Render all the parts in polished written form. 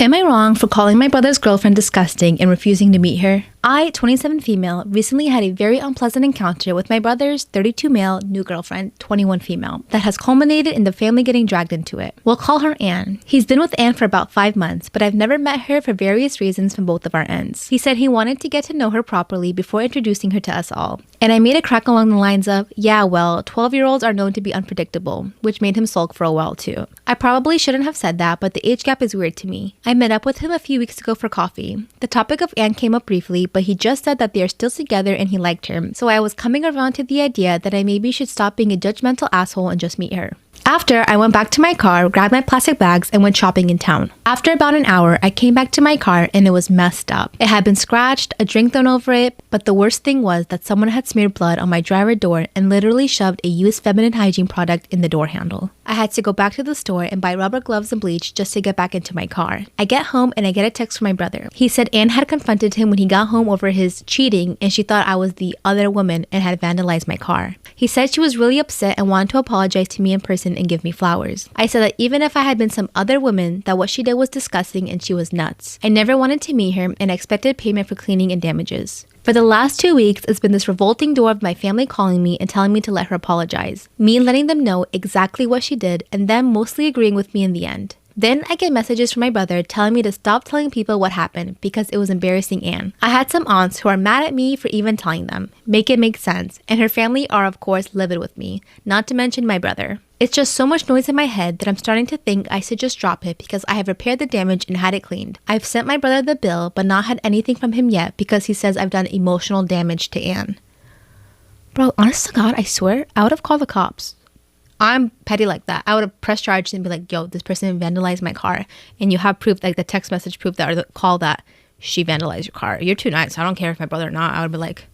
Am I wrong for calling my brother's girlfriend disgusting and refusing to meet her? I, 27 female, recently had a very unpleasant encounter with my brother's 32 male new girlfriend, 21 female, that has culminated in the family getting dragged into it. We'll call her Anne. He's been with Anne for about 5 months, but I've never met her for various reasons from both of our ends. He said he wanted to get to know her properly before introducing her to us all. And I made a crack along the lines of, yeah, well, 12-year-olds are known to be unpredictable, which made him sulk for a while too. I probably shouldn't have said that, but the age gap is weird to me. I met up with him a few weeks ago for coffee. The topic of Anne came up briefly, but he just said that they are still together and he liked her, so I was coming around to the idea that I maybe should stop being a judgmental asshole and just meet her. After, I went back to my car, grabbed my plastic bags, and went shopping in town. After about an hour, I came back to my car and it was messed up. It had been scratched, a drink thrown over it, but the worst thing was that someone had smeared blood on my driver door and literally shoved a used feminine hygiene product in the door handle. I had to go back to the store and buy rubber gloves and bleach just to get back into my car. I get home and I get a text from my brother. He said Anne had confronted him when he got home over his cheating and she thought I was the other woman and had vandalized my car. He said she was really upset and wanted to apologize to me in person and give me flowers. I said that even if I had been some other woman, that what she did was disgusting and she was nuts. I never wanted to meet her and I expected payment for cleaning and damages. For the last 2 weeks, it's been this revolting door of my family calling me and telling me to let her apologize. Me letting them know exactly what she did and them mostly agreeing with me in the end. Then I get messages from my brother telling me to stop telling people what happened because it was embarrassing Anne. I had some aunts who are mad at me for even telling them. Make it make sense. And her family are of course livid with me, not to mention my brother. It's just so much noise in my head that I'm starting to think I should just drop it because I have repaired the damage and had it cleaned. I've sent my brother the bill but not had anything from him yet because he says I've done emotional damage to Anne. Bro, honest to God, I swear, I would have called the cops. I'm petty like that. I would have pressed charges and be like, yo, this person vandalized my car. And you have proof, like the text message proof that, or the call that she vandalized your car. You're too nice. I don't care if my brother or not. I would be like,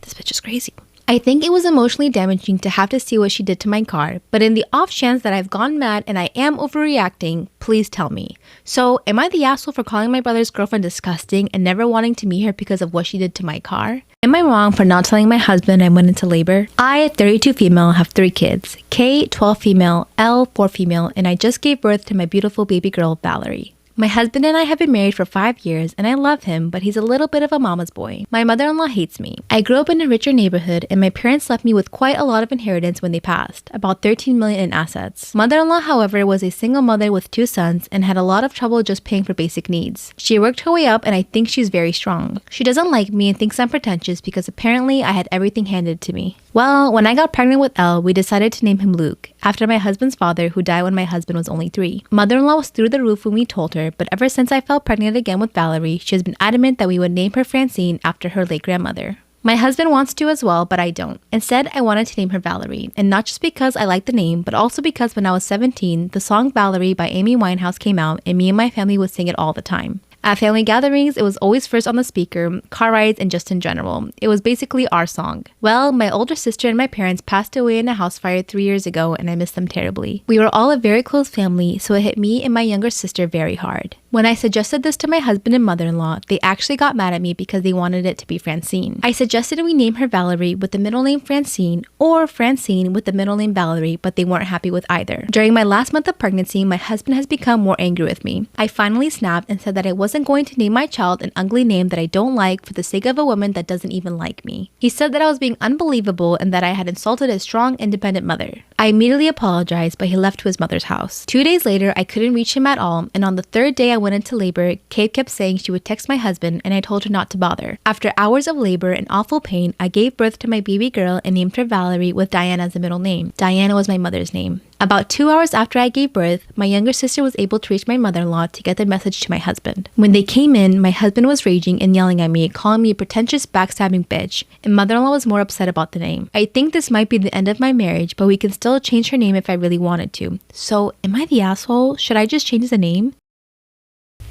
this bitch is crazy. I think it was emotionally damaging to have to see what she did to my car, but in the off chance that I've gone mad and I am overreacting, please tell me. So, am I the asshole for calling my brother's girlfriend disgusting and never wanting to meet her because of what she did to my car? Am I wrong for not telling my husband I went into labor? I, 32 female, have 3 kids. K, 12 female, L, 4 female, and I just gave birth to my beautiful baby girl, Valerie. My husband and I have been married for 5 years and I love him, but he's a little bit of a mama's boy. My mother-in-law hates me. I grew up in a richer neighborhood and my parents left me with quite a lot of inheritance when they passed, about $13 million in assets. Mother-in-law, however, was a single mother with 2 sons and had a lot of trouble just paying for basic needs. She worked her way up and I think she's very strong. She doesn't like me and thinks I'm pretentious because apparently I had everything handed to me. Well, when I got pregnant with Elle, we decided to name him Luke, after my husband's father who died when my husband was only 3. Mother-in-law was through the roof when we told her, but ever since I fell pregnant again with Valerie, she has been adamant that we would name her Francine after her late grandmother. My husband wants to as well, but I don't. Instead, I wanted to name her Valerie, and not just because I like the name, but also because when I was 17, the song Valerie by Amy Winehouse came out and me and my family would sing it all the time. At family gatherings, it was always first on the speaker, car rides, and just in general. It was basically our song. Well, my older sister and my parents passed away in a house fire 3 years ago, and I miss them terribly. We were all a very close family, so it hit me and my younger sister very hard. When I suggested this to my husband and mother-in-law, they actually got mad at me because they wanted it to be Francine. I suggested we name her Valerie with the middle name Francine, or Francine with the middle name Valerie, but they weren't happy with either. During my last month of pregnancy, my husband has become more angry with me. I finally snapped and said that I wasn't going to name my child an ugly name that I don't like for the sake of a woman that doesn't even like me. He said that I was being unbelievable and that I had insulted a strong, independent mother. I immediately apologized, but he left to his mother's house. 2 days later, I couldn't reach him at all, and on the 3rd day I went into labor, Kate kept saying she would text my husband, and I told her not to bother. After hours of labor and awful pain, I gave birth to my baby girl and named her Valerie with Diana as the middle name. Diana was my mother's name. About 2 hours after I gave birth, my younger sister was able to reach my mother-in-law to get the message to my husband. When they came in, my husband was raging and yelling at me, calling me a pretentious, backstabbing bitch, and mother-in-law was more upset about the name. I think this might be the end of my marriage, but we can still change her name if I really wanted to. So, am I the asshole? Should I just change the name?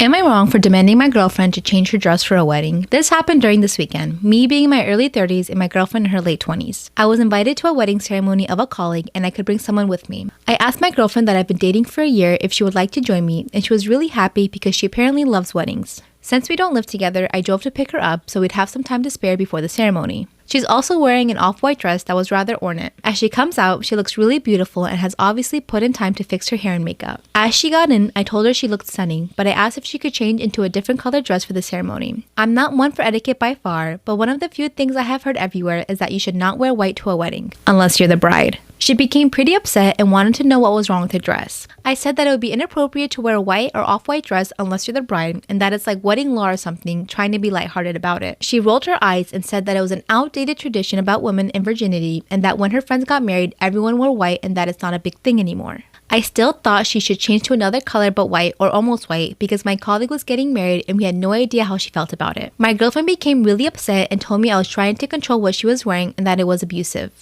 Am I wrong for demanding my girlfriend to change her dress for a wedding? This happened during this weekend, me being in my early 30s and my girlfriend in her late 20s. I was invited to a wedding ceremony of a colleague and I could bring someone with me. I asked my girlfriend that I've been dating for a year if she would like to join me, and she was really happy because she apparently loves weddings. Since we don't live together, I drove to pick her up so we'd have some time to spare before the ceremony. She's also wearing an off-white dress that was rather ornate. As she comes out, she looks really beautiful and has obviously put in time to fix her hair and makeup. As she got in, I told her she looked stunning, but I asked if she could change into a different colored dress for the ceremony. I'm not one for etiquette by far, but one of the few things I have heard everywhere is that you should not wear white to a wedding, unless you're the bride. She became pretty upset and wanted to know what was wrong with her dress. I said that it would be inappropriate to wear a white or off-white dress unless you're the bride, and that it's like wedding law or something, trying to be lighthearted about it. She rolled her eyes and said that it was an outdated tradition about women and virginity, and that when her friends got married, everyone wore white and that it's not a big thing anymore. I still thought she should change to another color but white or almost white because my colleague was getting married and we had no idea how she felt about it. My girlfriend became really upset and told me I was trying to control what she was wearing and that it was abusive.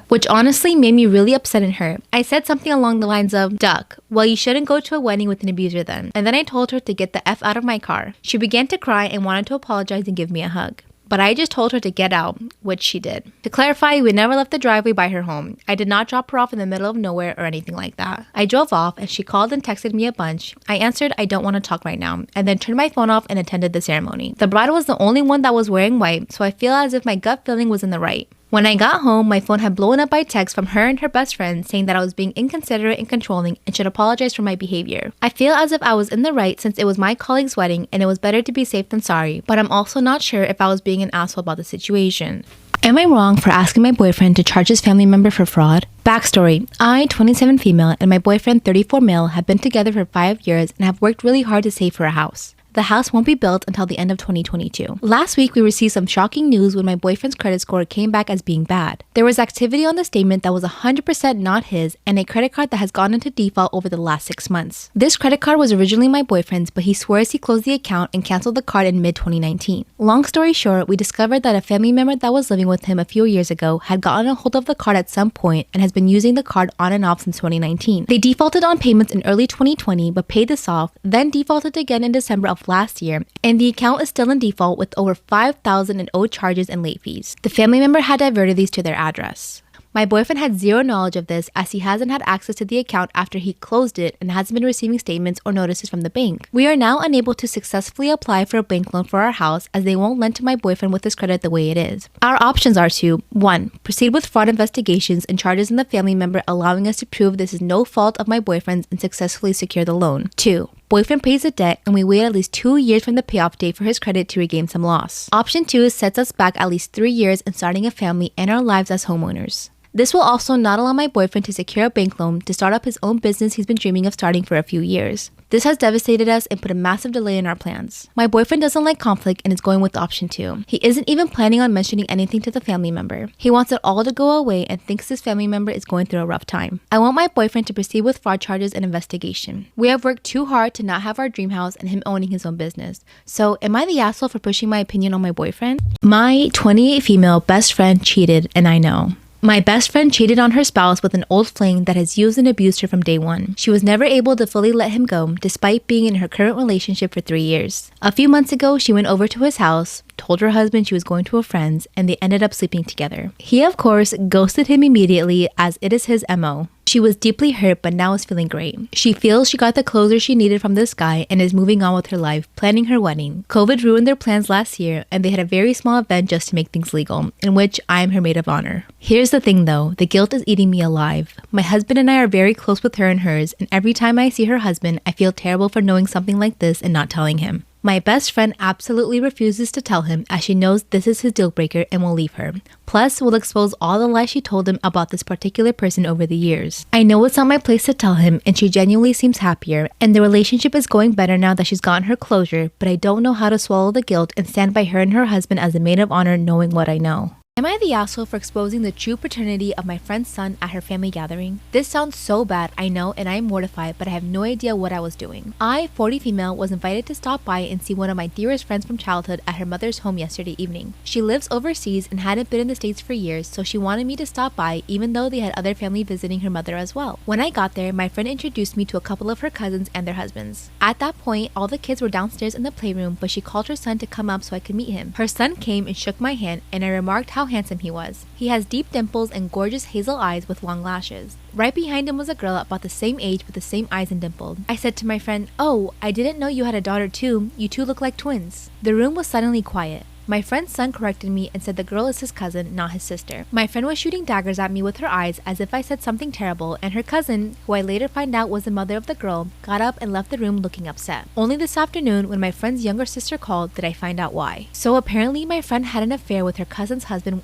Which honestly made me really upset and hurt. I said something along the lines of, "Duck, well you shouldn't go to a wedding with an abuser then." And then I told her to get the F out of my car. She began to cry and wanted to apologize and give me a hug. But I just told her to get out, which she did. To clarify, we never left the driveway by her home. I did not drop her off in the middle of nowhere or anything like that. I drove off and she called and texted me a bunch. I answered, "I don't want to talk right now," and then turned my phone off and attended the ceremony. The bride was the only one that was wearing white, so I feel as if my gut feeling was in the right. When I got home, my phone had blown up by text from her and her best friend saying that I was being inconsiderate and controlling and should apologize for my behavior. I feel as if I was in the right since it was my colleague's wedding and it was better to be safe than sorry, but I'm also not sure if I was being an asshole about the situation. Am I wrong for asking my boyfriend to charge his family member for fraud? Backstory: I, 27 female, and my boyfriend, 34 male, have been together for 5 years and have worked really hard to save for a house. The house won't be built until the end of 2022. Last week, we received some shocking news when my boyfriend's credit score came back as being bad. There was activity on the statement that was 100% not his and a credit card that has gone into default over the last 6 months. This credit card was originally my boyfriend's, but he swears he closed the account and canceled the card in mid-2019. Long story short, we discovered that a family member that was living with him a few years ago had gotten a hold of the card at some point and has been using the card on and off since 2019. They defaulted on payments in early 2020 but paid this off, then defaulted again in December of last year, and the account is still in default with over $5,000 in owed charges and late fees. The family member had diverted these to their address. My boyfriend had zero knowledge of this as he hasn't had access to the account after he closed it and hasn't been receiving statements or notices from the bank. We are now unable to successfully apply for a bank loan for our house as they won't lend to my boyfriend with his credit the way it is. Our options are to 1. Proceed with fraud investigations and charges in the family member allowing us to prove this is no fault of my boyfriend's and successfully secure the loan. 2. Boyfriend pays the debt and we wait at least 2 years from the payoff date for his credit to regain some loss. Option 2 sets us back at least 3 years in starting a family and our lives as homeowners. This will also not allow my boyfriend to secure a bank loan to start up his own business he's been dreaming of starting for a few years. This has devastated us and put a massive delay in our plans. My boyfriend doesn't like conflict and is going with option 2. He isn't even planning on mentioning anything to the family member. He wants it all to go away and thinks this family member is going through a rough time. I want my boyfriend to proceed with fraud charges and investigation. We have worked too hard to not have our dream house and him owning his own business. So am I the asshole for pushing my opinion on my boyfriend? My 28 female best friend cheated and I know. My best friend cheated on her spouse with an old fling that has used and abused her from day one. She was never able to fully let him go, despite being in her current relationship for 3 years. A few months ago, she went over to his house, told her husband she was going to a friend's, and they ended up sleeping together. He, of course, ghosted him immediately as it is his MO. She was deeply hurt but now is feeling great. She feels she got the closure she needed from this guy and is moving on with her life, planning her wedding. COVID ruined their plans last year and they had a very small event just to make things legal, in which I am her maid of honor. Here's the thing though, the guilt is eating me alive. My husband and I are very close with her and hers, and every time I see her husband, I feel terrible for knowing something like this and not telling him. My best friend absolutely refuses to tell him as she knows this is his deal breaker and will leave her. Plus, will expose all the lies she told him about this particular person over the years. I know it's not my place to tell him and she genuinely seems happier and the relationship is going better now that she's gotten her closure, but I don't know how to swallow the guilt and stand by her and her husband as a maid of honor knowing what I know. Am I the asshole for exposing the true paternity of my friend's son at her family gathering? This sounds so bad, I know, and I am mortified, but I have no idea what I was doing. I, 40 female, was invited to stop by and see one of my dearest friends from childhood at her mother's home yesterday evening. She lives overseas and hadn't been in the States for years, so she wanted me to stop by even though they had other family visiting her mother as well. When I got there, my friend introduced me to a couple of her cousins and their husbands. At that point, all the kids were downstairs in the playroom, but she called her son to come up so I could meet him. Her son came and shook my hand, and I remarked how handsome he was. He has deep dimples and gorgeous hazel eyes with long lashes. Right behind him was a girl about the same age with the same eyes and dimpled. I said to my friend, "Oh, I didn't know you had a daughter too. You two look like twins." The room was suddenly quiet. My friend's son corrected me and said the girl is his cousin, not his sister. My friend was shooting daggers at me with her eyes as if I said something terrible, and her cousin, who I later find out was the mother of the girl, got up and left the room looking upset. Only this afternoon, when my friend's younger sister called, did I find out why. So apparently my friend had an affair with her cousin's husband.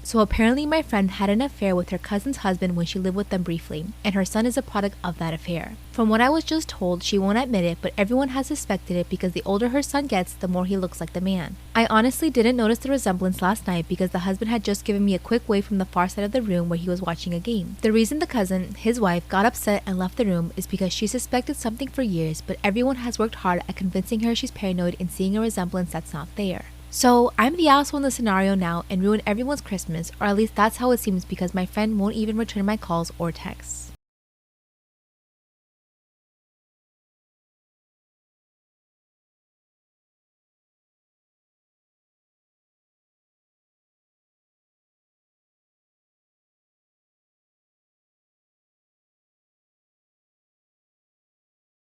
So apparently my friend had an affair with her cousin's husband when she lived with them briefly, and her son is a product of that affair. From what I was just told, she won't admit it, but everyone has suspected it because the older her son gets, the more he looks like the man. I honestly didn't notice the resemblance last night because the husband had just given me a quick wave from the far side of the room where he was watching a game. The reason the cousin, his wife, got upset and left the room is because she suspected something for years, but everyone has worked hard at convincing her she's paranoid and seeing a resemblance that's not there. So I'm the asshole in the scenario now and ruin everyone's Christmas, or at least that's how it seems because my friend won't even return my calls or texts.